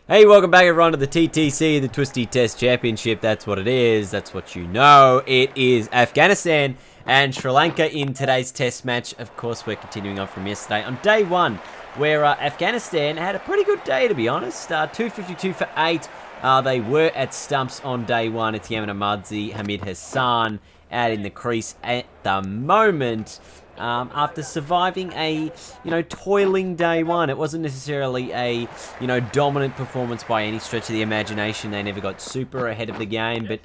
Hey, welcome back everyone to the TTC, the Twistie Test Championship. That's what it is. That's what you know. It is Afghanistan and Sri Lanka in today's test match. Of course, we're continuing on from yesterday on day one, where Afghanistan had a pretty good day, to be honest. 252 for 8. They were at stumps on day one. It's Yamin Ahmadzi, Hamid Hassan out in the crease at the moment. After surviving a, toiling day one. It wasn't necessarily a, dominant performance by any stretch of the imagination. They never got super ahead of the game, but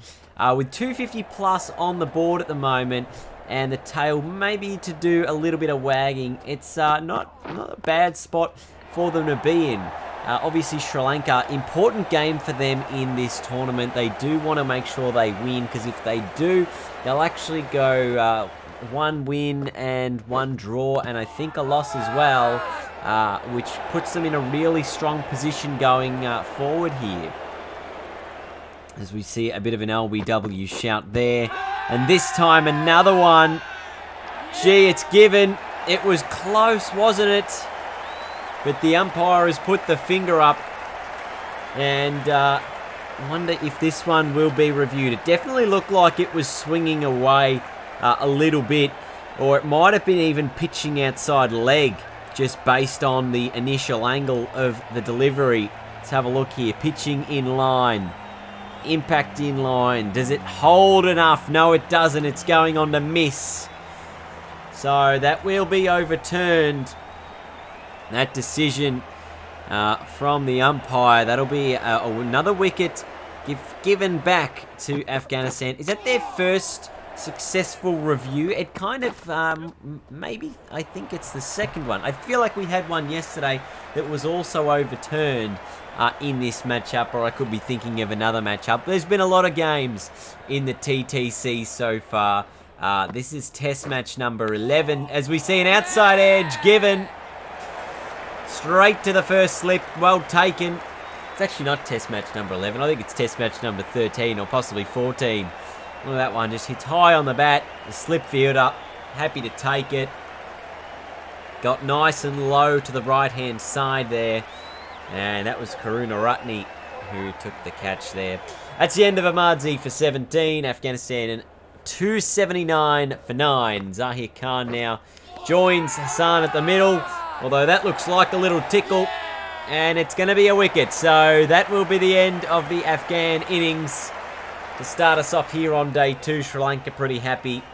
with 250 plus on the board at the moment, and the tail maybe to do a little bit of wagging, it's not a bad spot for them to be in. Obviously, Sri Lanka, important game for them in this tournament. They do want to make sure they win, because if they do, they'll actually go one win and one draw, and I think a loss as well, which puts them in a really strong position going forward here. As we see a bit of an LBW shout there. And this time, another one. Gee, it's given. It was close, wasn't it? But the umpire has put the finger up. And wonder if this one will be reviewed. It definitely looked like it was swinging away a little bit. Or it might have been even pitching outside leg, just based on the initial angle of the delivery. Let's have a look here. Pitching in line. Impact in line. Does it hold enough? No, it doesn't. It's going on to miss. So that will be overturned. That decision from the umpire. That'll be another wicket given back to Afghanistan. Is that their first successful review? It kind of, maybe, I think it's the second one. I feel like we had one yesterday that was also overturned in this matchup, or I could be thinking of another matchup. There's been a lot of games in the TTC so far. This is test match number 11, as we see an outside edge given. Straight to the first slip, well taken. It's actually not test match number 11. I think it's test match number 13 or possibly 14. Look at that one, just hits high on the bat. The slip fielder, happy to take it. Got nice and low to the right-hand side there. And that was Karunaratne who took the catch there. That's the end of Ahmadzi for 17. Afghanistan and 279 for 9. Zahir Khan now joins Hassan at the middle. Although that looks like a little tickle. And it's going to be a wicket. So that will be the end of the Afghan innings. To start us off here on day 2, Sri Lanka pretty happy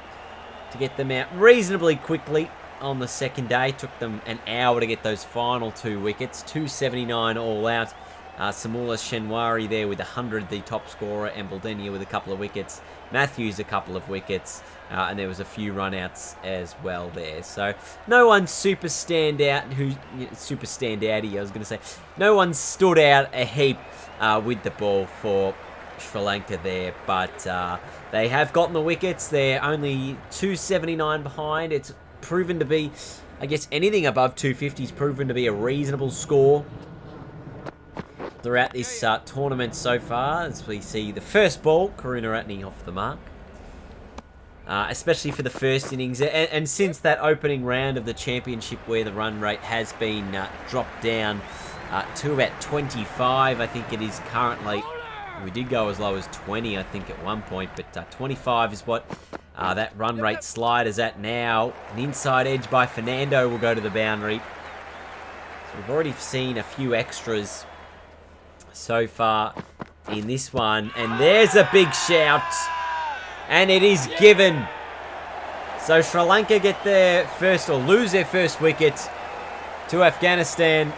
to get them out reasonably quickly on the second day. Took them an hour to get those final 2 wickets. 279 all out. Samula Shenwari there with 100, the top scorer, and Baldenia with a couple of wickets. Matthews a couple of wickets, and there was a few run-outs as well there. So no one super standouty, I was going to say. No one stood out a heap with the ball for Sri Lanka there, but they have gotten the wickets. They're only 279 behind. It's proven to be, I guess, anything above 250 is proven to be a reasonable score throughout this tournament so far, as we see the first ball, Karunaratne off the mark. Especially for the first innings, and since that opening round of the championship where the run rate has been dropped down to about 25, I think it is currently. We did go as low as 20, I think, at one point, but 25 is what that run rate slide is at now. An inside edge by Fernando will go to the boundary. So we've already seen a few extras so far in this one, and there's a big shout, and it is given. So Sri Lanka get their first, or lose their first wicket to Afghanistan.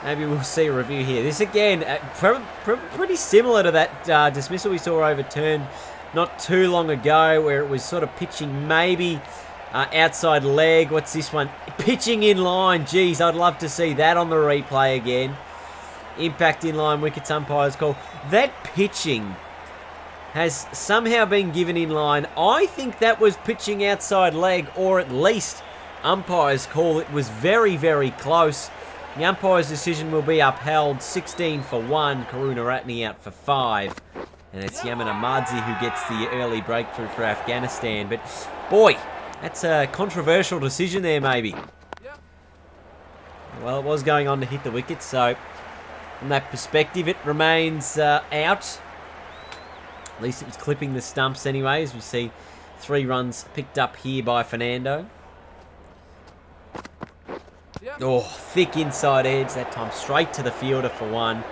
Maybe we'll see a review here. This again, pretty similar to that dismissal we saw overturned not too long ago, where it was sort of pitching maybe outside leg. What's this one? Pitching in line. Geez, I'd love to see that on the replay again. Impact in line, wickets umpires call. That pitching has somehow been given in line. I think that was pitching outside leg, or at least umpires call. It was very, very close. The umpire's decision will be upheld. 16 for 1. Karunaratne out for 5. And it's Yamin Ahmadzi who gets the early breakthrough for Afghanistan. But, boy, that's a controversial decision there, maybe. Well, it was going on to hit the wicket, so From that perspective, it remains out. At least it was clipping the stumps anyway, as we see 3 runs picked up here by Fernando. Oh, thick inside edge. That time straight to the fielder for 1.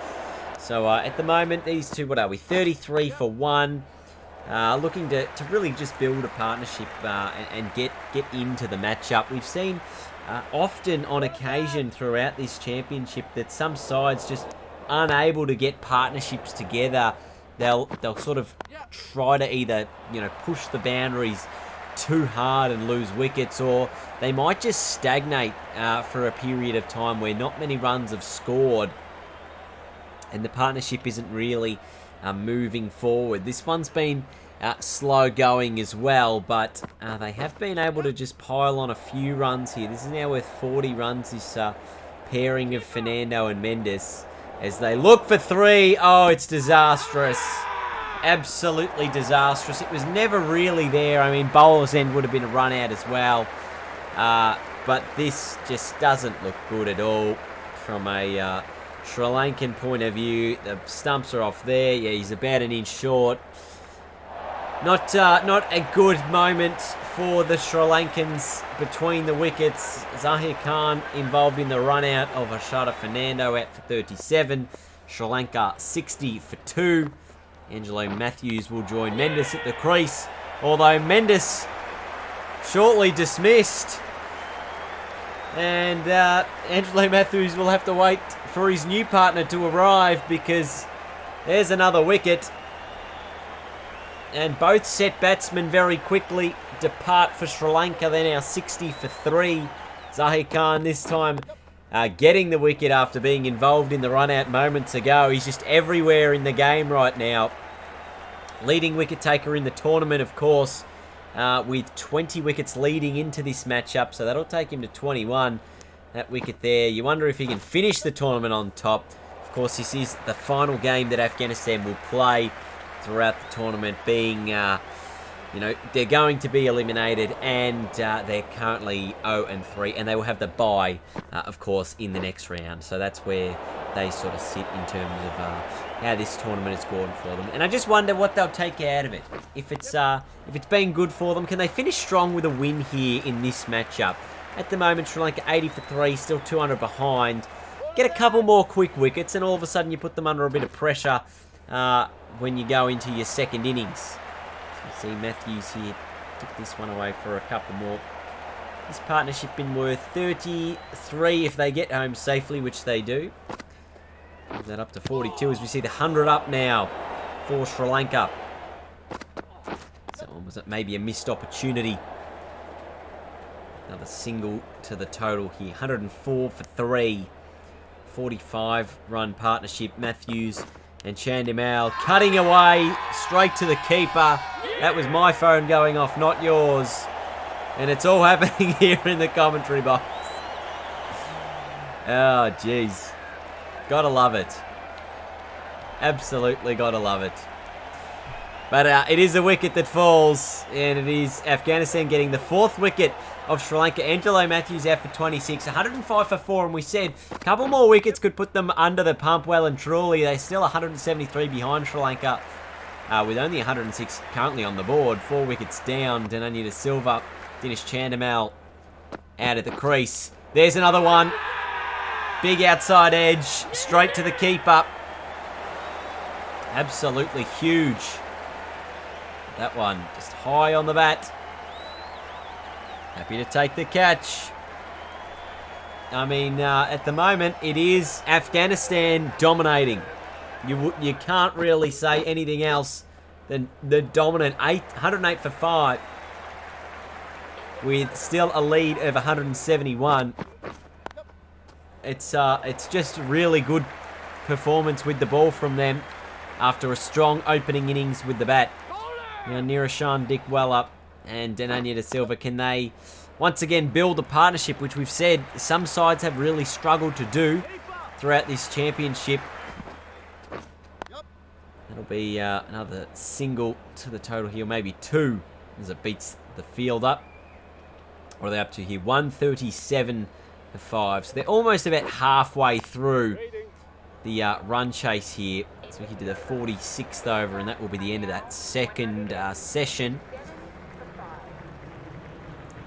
So at the moment, these two, what are we? 33 for 1. Looking to really just build a partnership and get into the matchup. We've seen often on occasion throughout this championship that some sides just unable to get partnerships together. They'll sort of try to either, push the boundaries too hard and lose wickets, or they might just stagnate for a period of time where not many runs have scored and the partnership isn't really moving forward. This one's been slow going as well, but they have been able to just pile on a few runs here. This is now worth 40 runs, this pairing of Fernando and Mendes, as they look for 3. Oh, it's disastrous. Absolutely disastrous. It was never really there. I mean, bowler's end would have been a run out as well. But this just doesn't look good at all from a Sri Lankan point of view. The stumps are off there. Yeah, he's about an inch short. Not a good moment for the Sri Lankans between the wickets. Zahir Khan involved in the run out of Ashada Fernando out for 37. Sri Lanka 60 for 2. Angelo Matthews will join Mendes at the crease, although Mendes shortly dismissed. And Angelo Matthews will have to wait for his new partner to arrive, because there's another wicket. And both set batsmen very quickly depart for Sri Lanka. They're now 60 for 3. Zahir Khan this time getting the wicket after being involved in the run-out moments ago. He's just everywhere in the game right now. Leading wicket taker in the tournament, of course, with 20 wickets leading into this matchup. So that'll take him to 21. That wicket there. You wonder if he can finish the tournament on top. Of course, this is the final game that Afghanistan will play throughout the tournament, being, they're going to be eliminated, and they're currently 0-3, and they will have the bye, of course, in the next round. So that's where they sort of sit in terms of how this tournament has gone for them. And I just wonder what they'll take out of it. If it's been good for them, can they finish strong with a win here in this matchup? At the moment, Sri Lanka 80 for 3, still 200 behind. Get a couple more quick wickets, and all of a sudden you put them under a bit of pressure when you go into your second innings. So you see Matthews here took this one away for a couple more. This partnership been worth 33 if they get home safely, which they do. Move that up to 42 as we see the 100 up now for Sri Lanka. So was it maybe a missed opportunity? Another single to the total here. 104 for 3. 45 run partnership. Matthews and Chandimal cutting away straight to the keeper. That was my phone going off, not yours. And it's all happening here in the commentary box. Oh, jeez. Gotta love it. Absolutely gotta love it. But it is a wicket that falls, and it is Afghanistan getting the 4th wicket of Sri Lanka. Angelo Matthews out for 26, 105 for 4, and we said a couple more wickets could put them under the pump well and truly. They're still 173 behind Sri Lanka, with only 106 currently on the board. 4 wickets down. Dananya De Silva, Dinesh Chandimal out at the crease. There's another one. Big outside edge, straight to the keeper. Absolutely huge. That one just high on the bat. Happy to take the catch. I mean, at the moment, it is Afghanistan dominating. You can't really say anything else than the dominant 108 for 5. With still a lead of 171. It's just really good performance with the ball from them after a strong opening innings with the bat. Now, Nirashan Dickwella and Dananya De Silva, can they once again build a partnership, which we've said some sides have really struggled to do throughout this championship. That'll be another single to the total here, maybe 2, as it beats the field up. What are they up to here? 137 for 5. So they're almost about halfway through the run chase here. So we can do the 46th over, and that will be the end of that second session.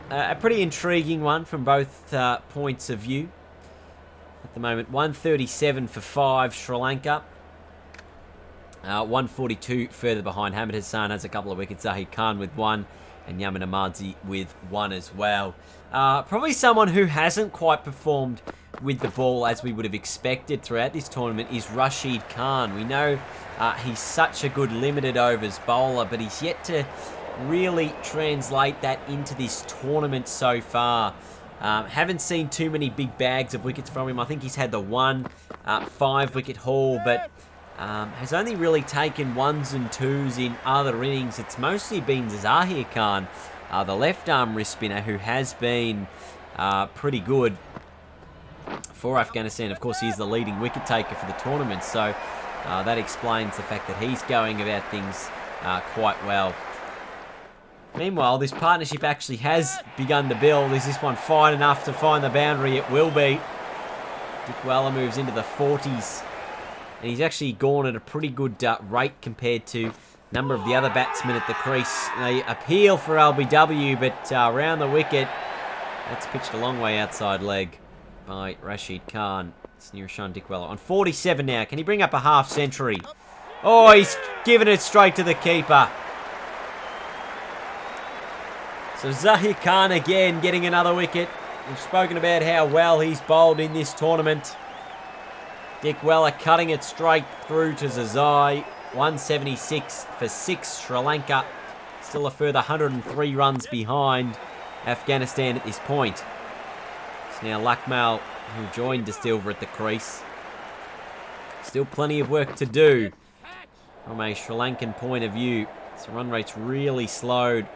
A pretty intriguing one from both points of view. At the moment, 137 for 5, Sri Lanka. 142 further behind. Hamid Hassan has a couple of wickets. Zahid Khan with 1. And Yamin Ahmadzi with 1 as well. Probably someone who hasn't quite performed with the ball as we would have expected throughout this tournament is Rashid Khan. We know he's such a good limited overs bowler, but he's yet to really translate that into this tournament so far. Haven't seen too many big bags of wickets from him. I think he's had the 5-wicket haul, but has only really taken 1s and 2s in other innings. It's mostly been Zahir Khan, the left-arm wrist spinner, who has been pretty good for Afghanistan. Of course, he's the leading wicket taker for the tournament, so that explains the fact that he's going about things quite well. Meanwhile, this partnership actually has begun to build. Is this one fine enough to find the boundary? It will be. Dickwella moves into the 40s. And he's actually gone at a pretty good rate compared to a number of the other batsmen at the crease. They appeal for LBW, but around the wicket, that's pitched a long way outside leg by Rashid Khan. It's near Sean Dickwella. On 47 now. Can he bring up a half century? Oh, he's given it straight to the keeper. So Zahir Khan again getting another wicket. We've spoken about how well he's bowled in this tournament. Dickwella cutting it straight through to Zazai. 176 for 6, Sri Lanka. Still a further 103 runs behind Afghanistan at this point. It's now Lakmal who joined De Silva at the crease. Still plenty of work to do from a Sri Lankan point of view. So run rate's really slowed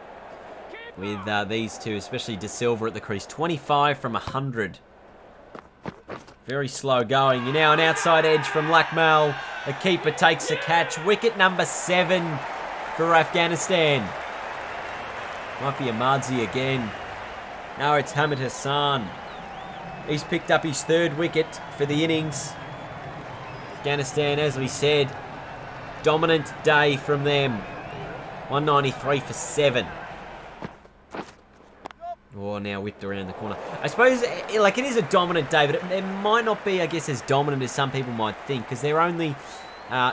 with these two, especially De Silva at the crease. 25 from 100. Very slow going. You're now an outside edge from Lakmal. The keeper takes the catch. Wicket number 7 for Afghanistan. Might be Ahmadzi again. No, it's Hamid Hassan. He's picked up his 3rd wicket for the innings. Afghanistan, as we said, dominant day from them. 193 for 7. Oh, now whipped around the corner. I suppose, like, it is a dominant day, but it might not be, I guess, as dominant as some people might think, because they're only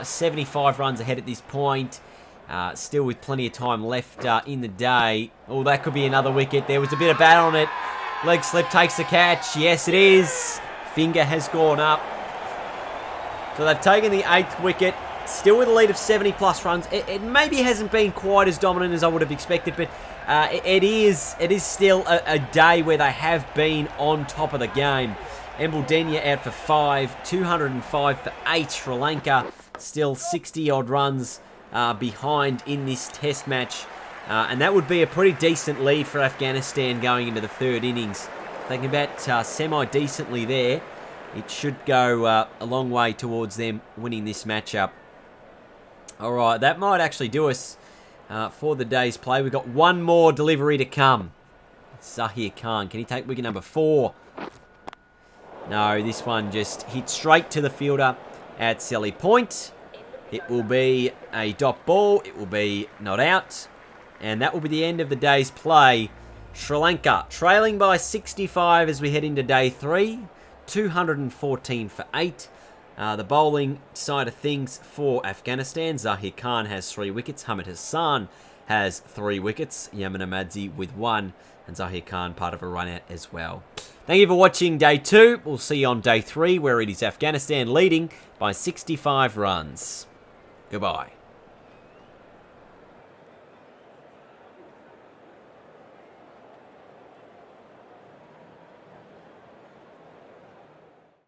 75 runs ahead at this point, still with plenty of time left in the day. Oh, that could be another wicket. There was a bit of bat on it. Leg slip takes the catch. Yes, it is. Finger has gone up. So they've taken the 8th wicket, still with a lead of 70-plus runs. It maybe hasn't been quite as dominant as I would have expected, but it is still a day where they have been on top of the game. Embledenia out for 5, 205 for 8. Sri Lanka still 60-odd runs behind in this test match. And that would be a pretty decent lead for Afghanistan going into the 3rd innings. If they can bat semi-decently there, it should go a long way towards them winning this matchup. All right, that might actually do us for the day's play. We've got one more delivery to come. Zahir Khan, can he take wicket number 4? No, this one just hit straight to the fielder at Selly Point. It will be a dot ball. It will be not out. And that will be the end of the day's play. Sri Lanka trailing by 65 as we head into day 3. 214 for 8. The bowling side of things for Afghanistan. Zahir Khan has 3 wickets. Hamid Hassan has 3 wickets. Yamin Ahmadzi with 1. And Zahir Khan part of a run out as well. Thank you for watching day 2. We'll see you on day 3 where it is Afghanistan leading by 65 runs. Goodbye.